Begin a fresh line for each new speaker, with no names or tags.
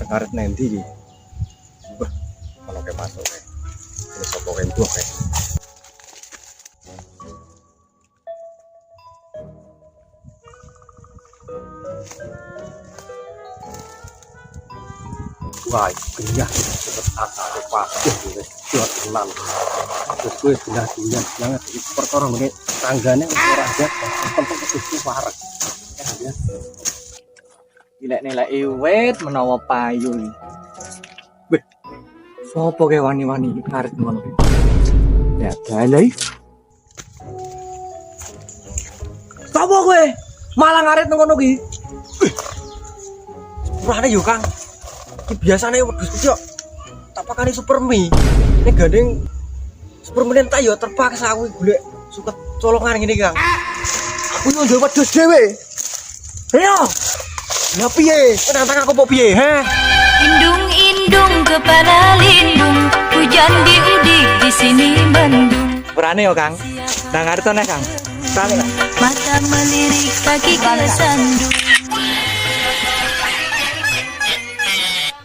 Karet nanti iki. Wah, ono ke masuk kae. Ini sapa kae mbuh kae. Wah, kenyah cepet akar pasir wis kuat tenan. Terus kowe belah-belah banget iki perkara ngene tanggane ora ada tempat itu wareg. Ya.
Nilai-nilai wit menawa payu iki. Weh. Sopo ke wani-wani karet ngono iki? Ya balai. Sopo kowe? Malah ngaret ngono iki. Sepurane yo, Kang. Iki biasane wedhus iki kok tak pakani supermi. Nek gandeng supermen tak yo terpaksa aku golek suket colongan ngene iki, Kang. Aku yo ndek wedhus dhewe. Ayo. Ya piye? Penantang aku mau piye, ha?
Indung-indung kepala lindung, hujan di udik di sini mendung.
Berani yo, Kang. Nang ngarep nek, Kang. Berani.
Mata melirik kaki ke sandung.